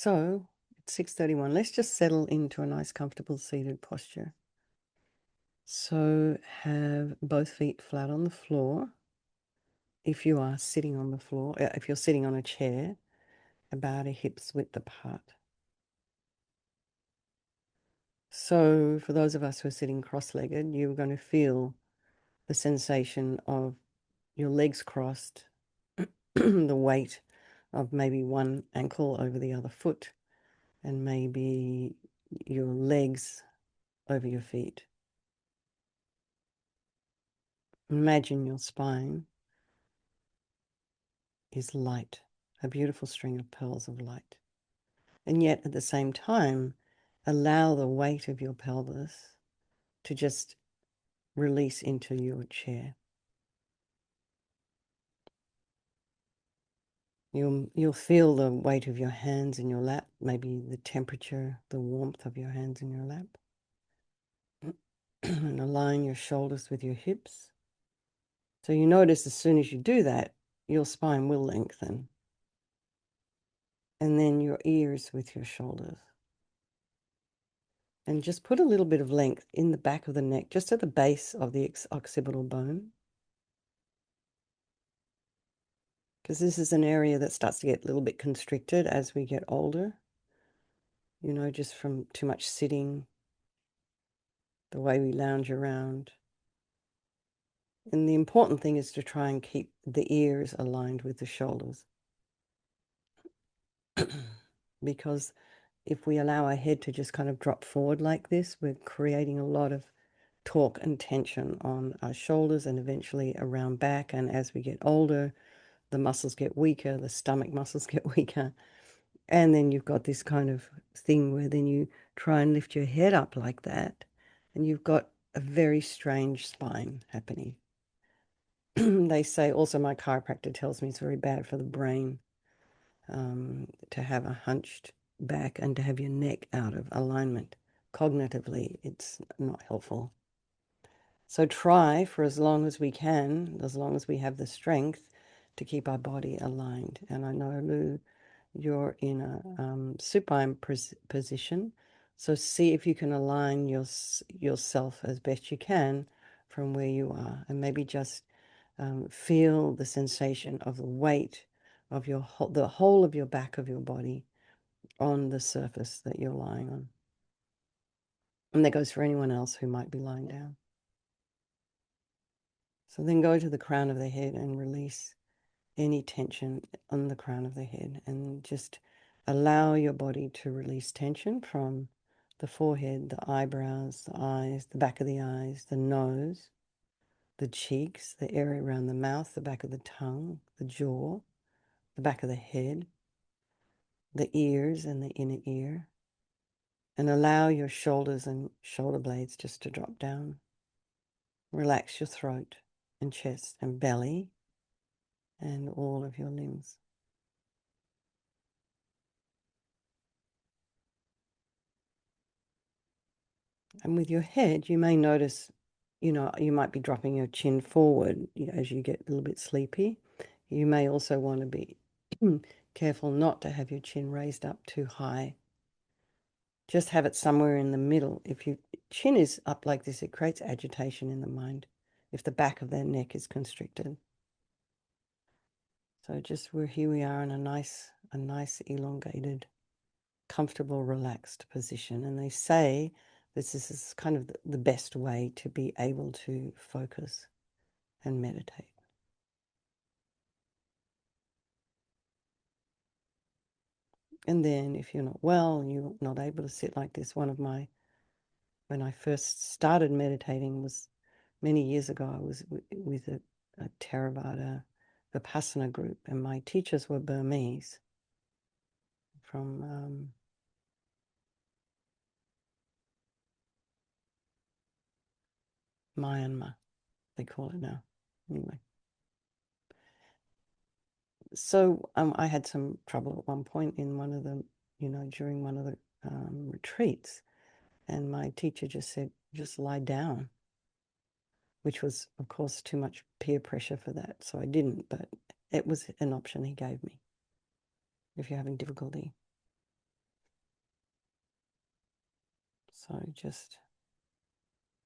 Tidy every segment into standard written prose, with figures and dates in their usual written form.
So it's 6:31. Let's just settle into a nice, comfortable seated posture. So have both feet flat on the floor. If you are sitting on the floor, if you're sitting on a chair, about a hip's width apart. So for those of us who are sitting cross-legged, you're going to feel the sensation of your legs crossed, the weight of maybe one ankle over the other foot, and maybe your legs over your feet. Imagine your spine is light, a beautiful string of pearls of light. And yet at the same time, allow the weight of your pelvis to just release into your chair. You'll feel the weight of your hands in your lap, maybe the temperature, the warmth of your hands in your lap. And align your shoulders with your hips. So you notice as soon as you do that, your spine will lengthen. And then your ears with your shoulders. And just put a little bit of length in the back of the neck, just at the base of the occipital bone. Because this is an area that starts to get a little bit constricted as we get older. You know, just from too much sitting, the way we lounge around. And the important thing is to try and keep the ears aligned with the shoulders. Because if we allow our head to just kind of drop forward like this, we're creating a lot of torque and tension on our shoulders and eventually around back. And as we get older, the muscles get weaker, the stomach muscles get weaker. And then you've got this kind of thing where then you try and lift your head up like that, and you've got a very strange spine happening. They say also, my chiropractor tells me it's very bad for the brain to have a hunched back and to have your neck out of alignment. Cognitively, it's not helpful. So try for as long as we can, as long as we have the strength to keep our body aligned. And I know, Lou, you're in a supine position. So see if you can align yourself as best you can from where you are. And maybe just feel the sensation of the weight of the whole of your back of your body on the surface that you're lying on. And that goes for anyone else who might be lying down. So then go to the crown of the head and release any tension on the crown of the head, and just allow your body to release tension from the forehead, the eyebrows, the eyes, the back of the eyes, the nose, the cheeks, the area around the mouth, the back of the tongue, the jaw, the back of the head, the ears and the inner ear. And allow your shoulders and shoulder blades just to drop down. Relax your throat and chest and belly and all of your limbs. And with your head, you may notice, you know, you might be dropping your chin forward as you get a little bit sleepy. You may also want to be careful not to have your chin raised up too high. Just have it somewhere in the middle. If your chin is up like this, it creates agitation in the mind if the back of their neck is constricted. So just here we are in a nice elongated, comfortable, relaxed position. And they say this is kind of the best way to be able to focus and meditate. And then if you're not well and you're not able to sit like this, when I first started meditating was many years ago. I was with a Theravada Vipassana group, and my teachers were Burmese from Myanmar, they call it now. Anyway. So I had some trouble at one point in one of the, during one of the retreats, and my teacher just said, just lie down, which was, of course, too much peer pressure for that. So I didn't, but it was an option he gave me if you're having difficulty. So just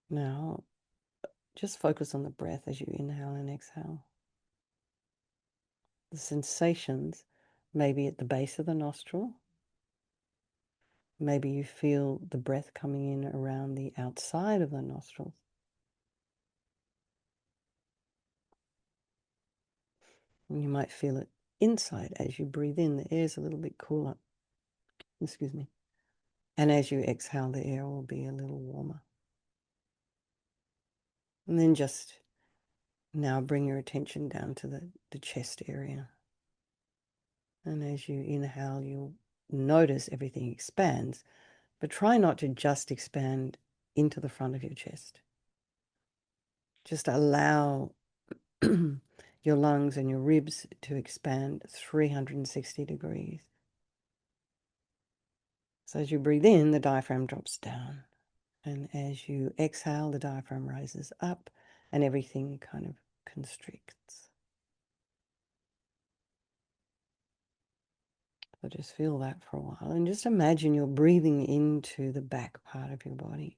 now, just focus on the breath as you inhale and exhale. The sensations maybe at the base of the nostril. Maybe you feel the breath coming in around the outside of the nostrils. And you might feel it inside as you breathe in. The air is a little bit cooler. Excuse me. And as you exhale, the air will be a little warmer. And then just now bring your attention down to the chest area. And as you inhale, you'll notice everything expands, but try not to just expand into the front of your chest. Just allow your lungs and your ribs to expand 360 degrees. So as you breathe in, the diaphragm drops down. And as you exhale, the diaphragm rises up and everything kind of constricts. So just feel that for a while. And just imagine you're breathing into the back part of your body.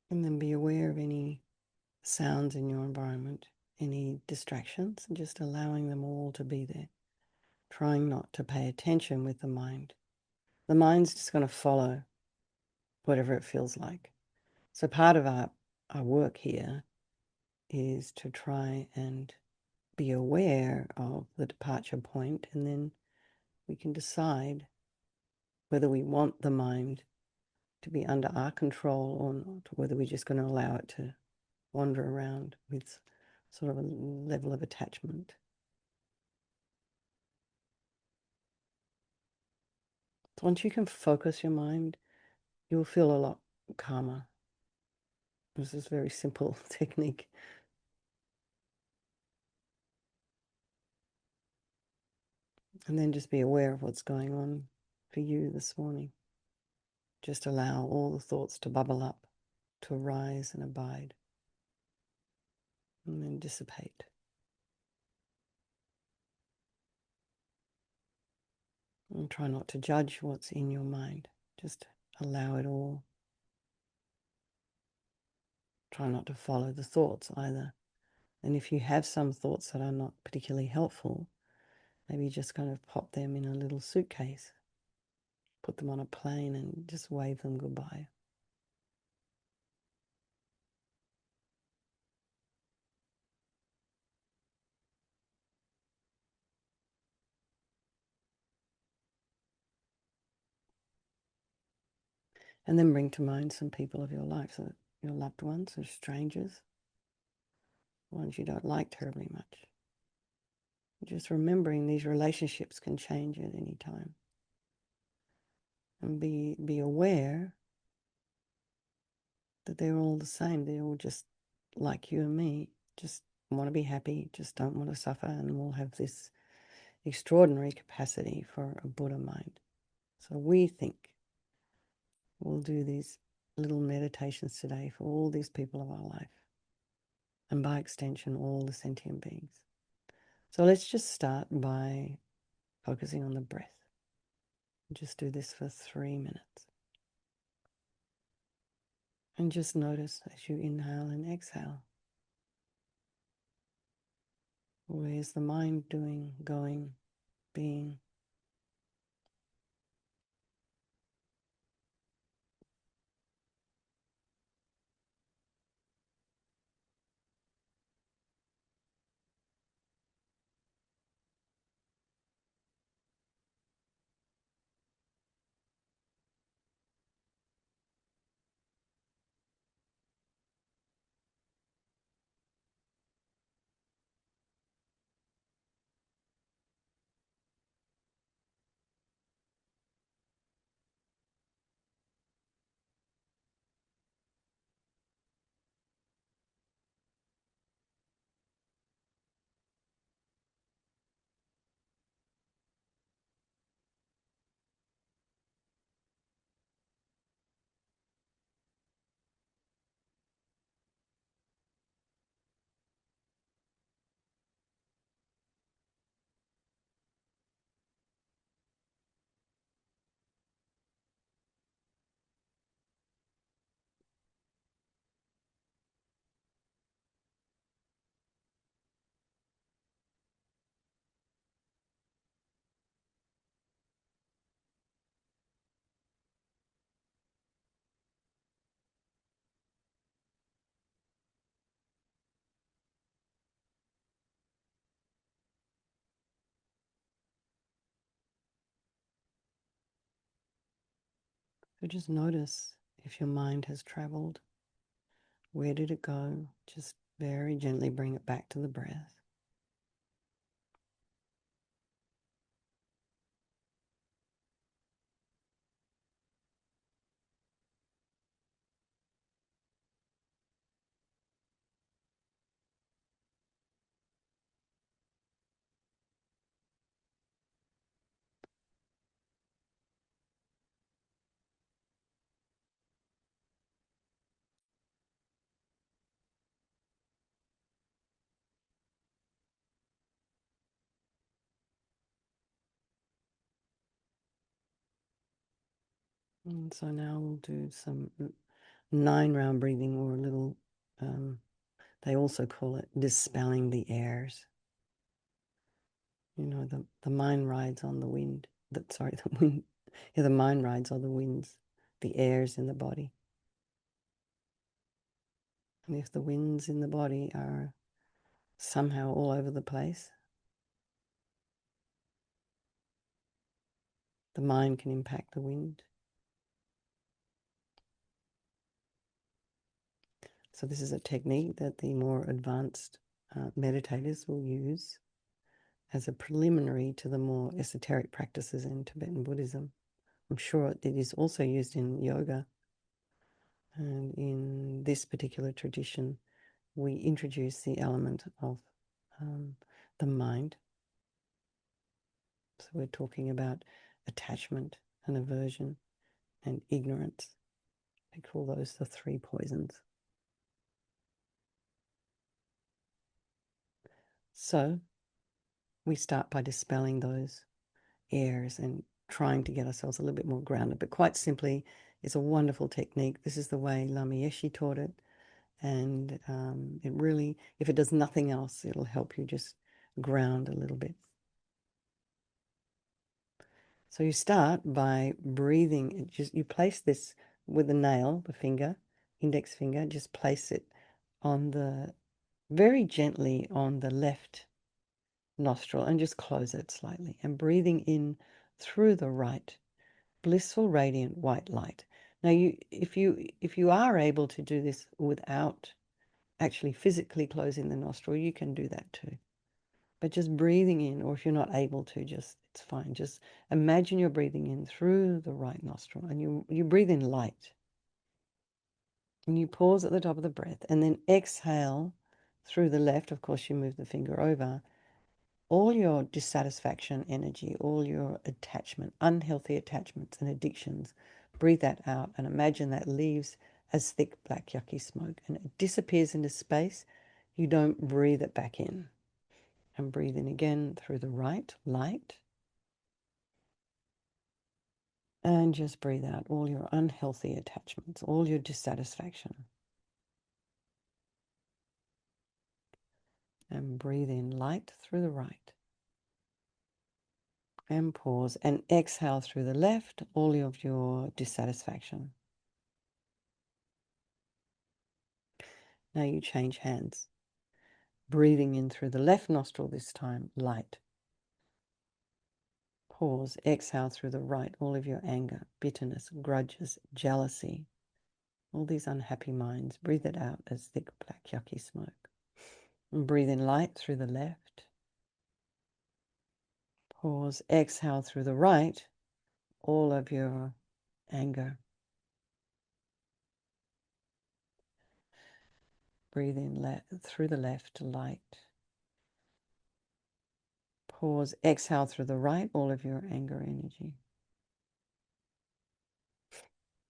And then be aware of any sounds in your environment, any distractions, and just allowing them all to be there. Trying not to pay attention with the mind. The mind's just going to follow whatever it feels like. So part of our work here is to try and be aware of the departure point, and then we can decide whether we want the mind to be under our control or not, whether we're just going to allow it to wander around with sort of a level of attachment. So once you can focus your mind, you'll feel a lot calmer. This is a very simple technique. And then just be aware of what's going on for you this morning. Just allow all the thoughts to bubble up, to arise and abide, and then dissipate. And try not to judge what's in your mind. Just allow it all. Try not to follow the thoughts either. And if you have some thoughts that are not particularly helpful, maybe just kind of pop them in a little suitcase, put them on a plane and just wave them goodbye. And then bring to mind some people of your life, so your loved ones or strangers, ones you don't like terribly much. Just remembering these relationships can change at any time. And be aware that they're all the same. They're all just like you and me, just want to be happy, just don't want to suffer, and we'll have this extraordinary capacity for a Buddha mind. So we think we'll do these little meditations today for all these people of our life, and by extension, all the sentient beings. So let's just start by focusing on the breath. Just do this for 3 minutes. And just notice as you inhale and exhale, where's the mind doing, going, being? So just notice if your mind has traveled. Where did it go? Just very gently bring it back to the breath. And so now we'll do some 9-round breathing, or a little, they also call it dispelling the airs. You know, the mind rides on the wind. The wind. Yeah, the mind rides on the winds, the airs in the body. And if the winds in the body are somehow all over the place, the mind can impact the wind. So this is a technique that the more advanced meditators will use as a preliminary to the more esoteric practices in Tibetan Buddhism. I'm sure it is also used in yoga. And in this particular tradition, we introduce the element of the mind. So we're talking about attachment and aversion and ignorance. They call those the 3 poisons. So we start by dispelling those airs and trying to get ourselves a little bit more grounded. But quite simply, it's a wonderful technique. This is the way Lama Yeshe taught it. And it really, if it does nothing else, it'll help you just ground a little bit. So you start by breathing. You place this with the nail, the finger, index finger, just place it on the, very gently on the left nostril, and just close it slightly, and breathing in through the right, blissful, radiant white light. Now, if you are able to do this without actually physically closing the nostril, you can do that too. But just breathing in, or if you're not able to, just, it's fine. Just imagine you're breathing in through the right nostril, and you breathe in light. And you pause at the top of the breath, and then exhale through the left. Of course, you move the finger over. All your dissatisfaction energy, all your attachment, unhealthy attachments and addictions, breathe that out and imagine that leaves as thick black yucky smoke, and it disappears into space. You don't breathe it back in. And breathe in again through the right, light. And just breathe out all your unhealthy attachments, all your dissatisfaction. And breathe in light through the right. And pause and exhale through the left, all of your dissatisfaction. Now you change hands. Breathing in through the left nostril this time, light. Pause, exhale through the right, all of your anger, bitterness, grudges, jealousy, all these unhappy minds. Breathe it out as thick black yucky smoke. And breathe in light through the left. Pause, exhale through the right, all of your anger. Breathe in through the left, light. Pause, exhale through the right, all of your anger energy.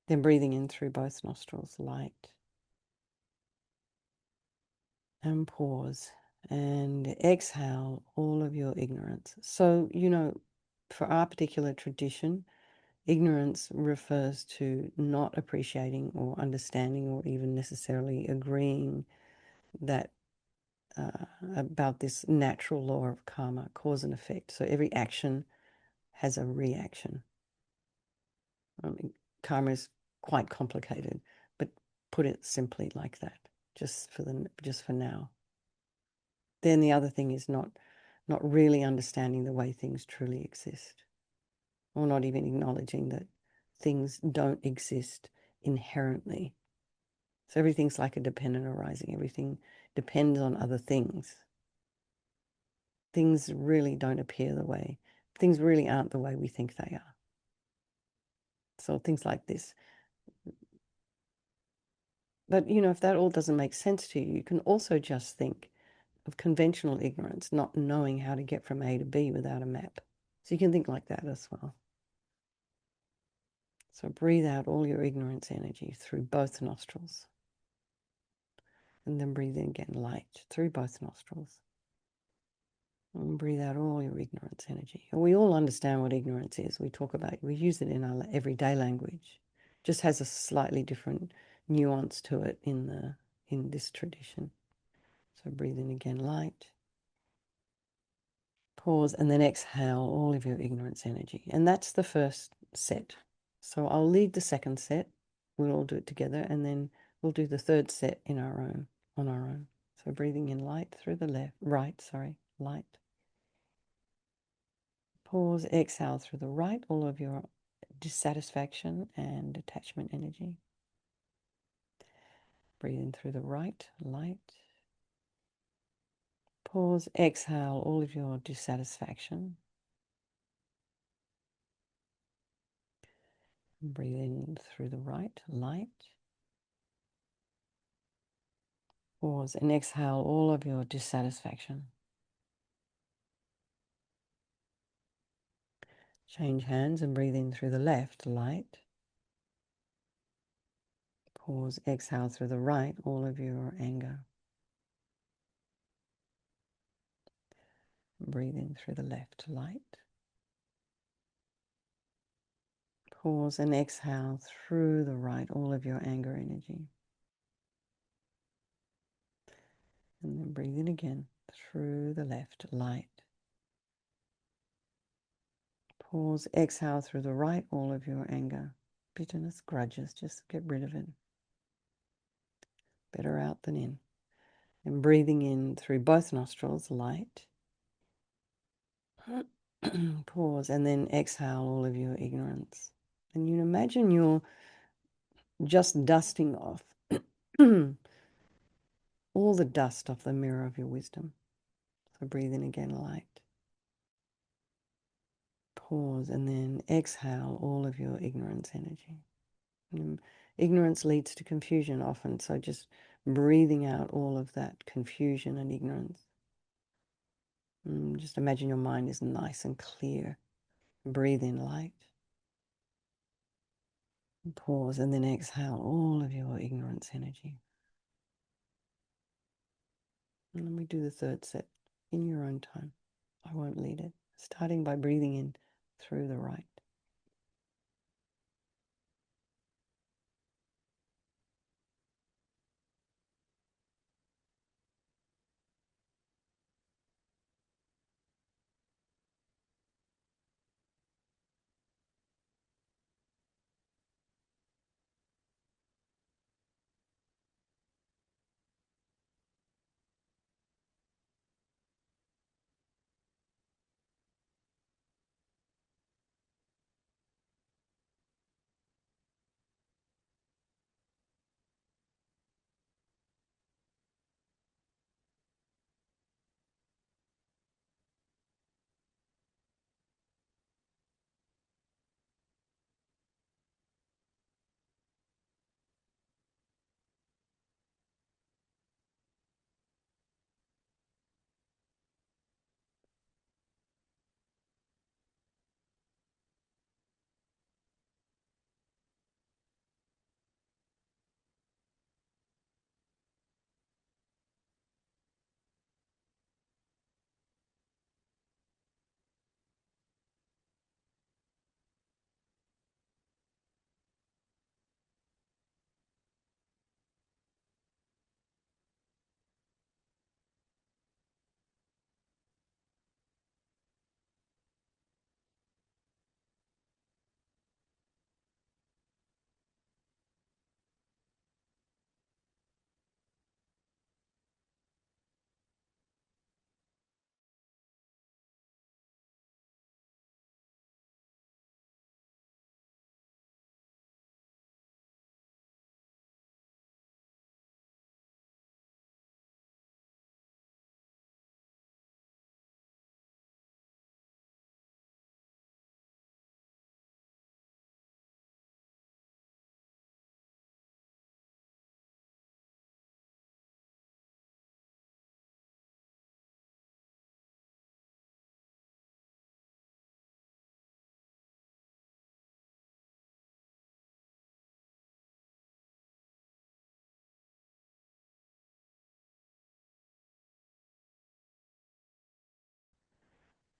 Then breathing in through both nostrils, light. And pause and exhale all of your ignorance. So, for our particular tradition, ignorance refers to not appreciating or understanding or even necessarily agreeing that about this natural law of karma, cause and effect. So every action has a reaction. Karma is quite complicated, but put it simply like that, just for now. Then the other thing is not really understanding the way things truly exist, or not even acknowledging that things don't exist inherently. So everything's like a dependent arising. Everything depends on other things. Things really don't appear the way, things really aren't the way we think they are. So things like this. But, if that all doesn't make sense to you, you can also just think of conventional ignorance, not knowing how to get from A to B without a map. So you can think like that as well. So breathe out all your ignorance energy through both nostrils. And then breathe in again, light, through both nostrils. And breathe out all your ignorance energy. And we all understand what ignorance is. We talk about it. We use it in our everyday language. Just has a slightly different nuance to it in this tradition. So breathe in again, light. Pause and then exhale all of your ignorance energy. And that's the first set. So I'll lead the second set. We'll all do it together, and then we'll do the third set on our own. So breathing in light through the light. Pause, exhale through the right, all of your dissatisfaction and attachment energy. Breathe in through the right, light. Pause, exhale all of your dissatisfaction. Breathe in through the right, light. Pause and exhale all of your dissatisfaction. Change hands and breathe in through the left, light. Pause, exhale through the right, all of your anger. Breathe in through the left, light. Pause and exhale through the right, all of your anger energy. And then breathe in again through the left, light. Pause, exhale through the right, all of your anger, bitterness, grudges, just get rid of it. Better out than in. And breathing in through both nostrils, light. Pause and then exhale all of your ignorance. And you imagine you're just dusting off all the dust off the mirror of your wisdom. So breathe in again, light. Pause and then exhale all of your ignorance energy. And ignorance leads to confusion often, so just breathing out all of that confusion and ignorance. Just imagine your mind is nice and clear. Breathe in light. Pause and then exhale all of your ignorance energy. And then we do the third set in your own time. I won't lead it. Starting by breathing in through the right.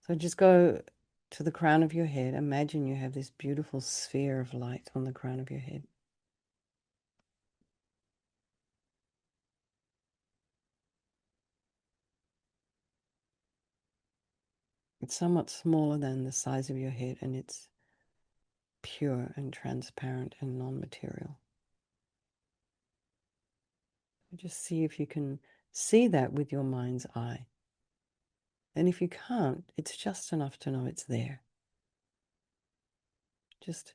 So just go to the crown of your head. Imagine you have this beautiful sphere of light on the crown of your head. It's somewhat smaller than the size of your head, and it's pure and transparent and non-material. Just see if you can see that with your mind's eye. And if you can't, it's just enough to know it's there. Just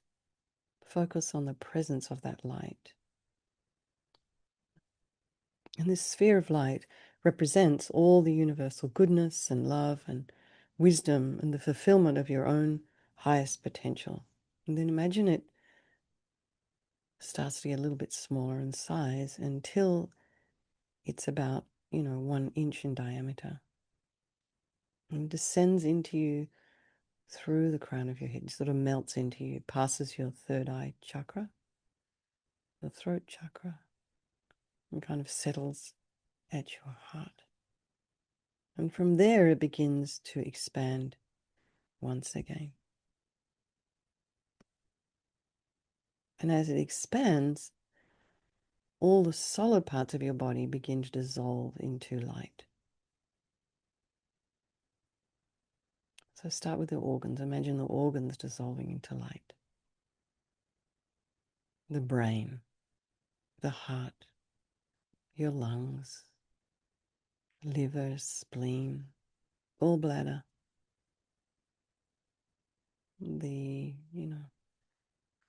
focus on the presence of that light. And this sphere of light represents all the universal goodness and love and wisdom and the fulfillment of your own highest potential. And then imagine it starts to get a little bit smaller in size until it's about, 1 inch in diameter. And descends into you through the crown of your head, sort of melts into you, passes your third eye chakra, the throat chakra, and kind of settles at your heart. And from there, it begins to expand once again. And as it expands, all the solid parts of your body begin to dissolve into light. So start with the organs. Imagine the organs dissolving into light. The brain, the heart, your lungs, liver, spleen, gallbladder,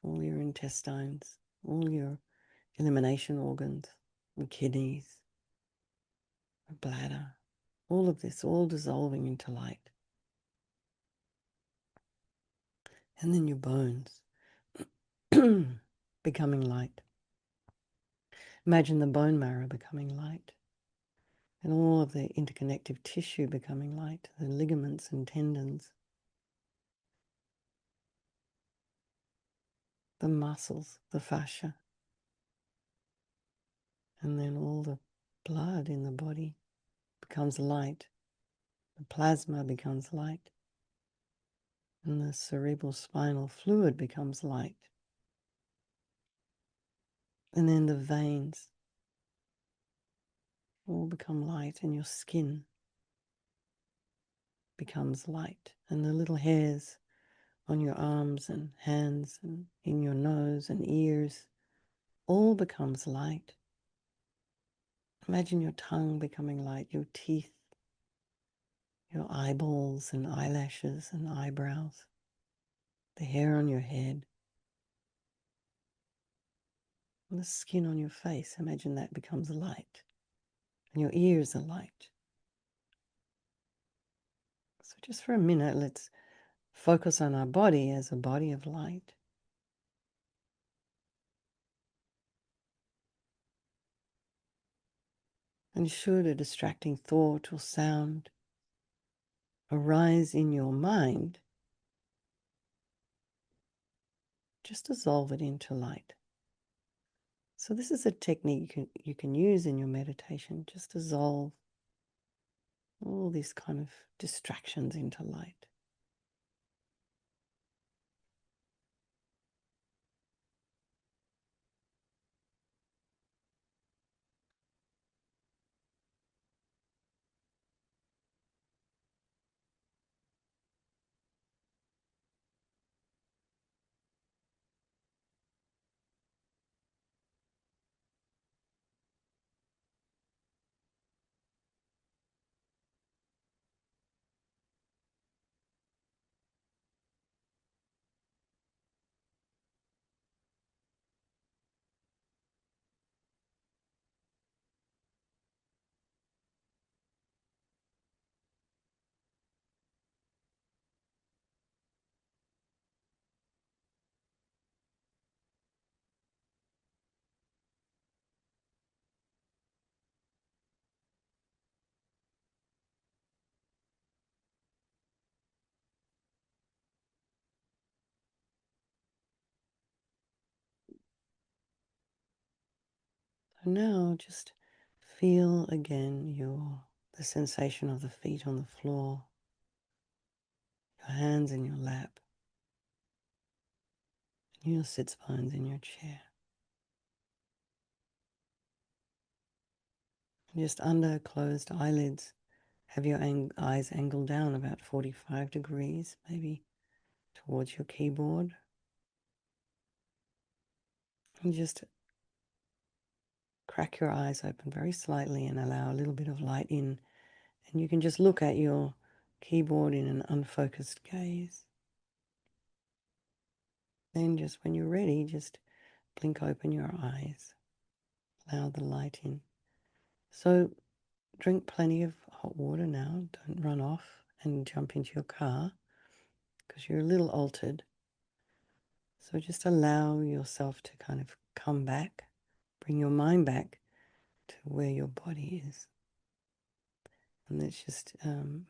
all your intestines, all your elimination organs, the kidneys, the bladder, all of this, all dissolving into light. And then your bones becoming light. Imagine the bone marrow becoming light, and all of the interconnective tissue becoming light, the ligaments and tendons, the muscles, the fascia, and then all the blood in the body becomes light. The plasma becomes light, and the cerebral spinal fluid becomes light. And then the veins all become light, and your skin becomes light, and the little hairs on your arms and hands and in your nose and ears all becomes light. Imagine your tongue becoming light, your teeth, your eyeballs and eyelashes and eyebrows, the hair on your head, and the skin on your face. Imagine that becomes light, and your ears are light. So just for a minute, let's focus on our body as a body of light. And should a distracting thought or sound arise in your mind, just dissolve it into light. So this is a technique you can use in your meditation. Just dissolve all these kind of distractions into light. So now just feel again the sensation of the feet on the floor. your hands in your lap, and your sits bones in your chair. And just under closed eyelids, have your eyes angled down about 45 degrees, maybe towards your keyboard. And just crack your eyes open very slightly and allow a little bit of light in. And you can just look at your keyboard in an unfocused gaze. Then just when you're ready, just blink open your eyes. Allow the light in. So drink plenty of hot water now. Don't run off and jump into your car because you're a little altered. So just allow yourself to kind of come back, bring your mind back to where your body is. And let's just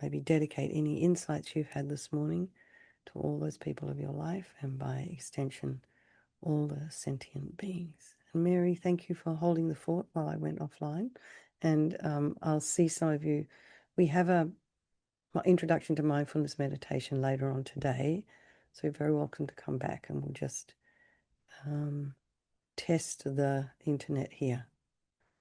maybe dedicate any insights you've had this morning to all those people of your life and by extension, all the sentient beings. And Mary, thank you for holding the fort while I went offline. And I'll see some of you. We have my introduction to mindfulness meditation later on today. So you're very welcome to come back and we'll just test the internet here.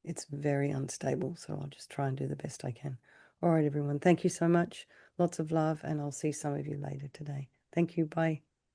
It's very unstable, so I'll just try and do the best I can. All right, everyone. Thank you so much. Lots of love, and I'll see some of you later today. Thank you. Bye.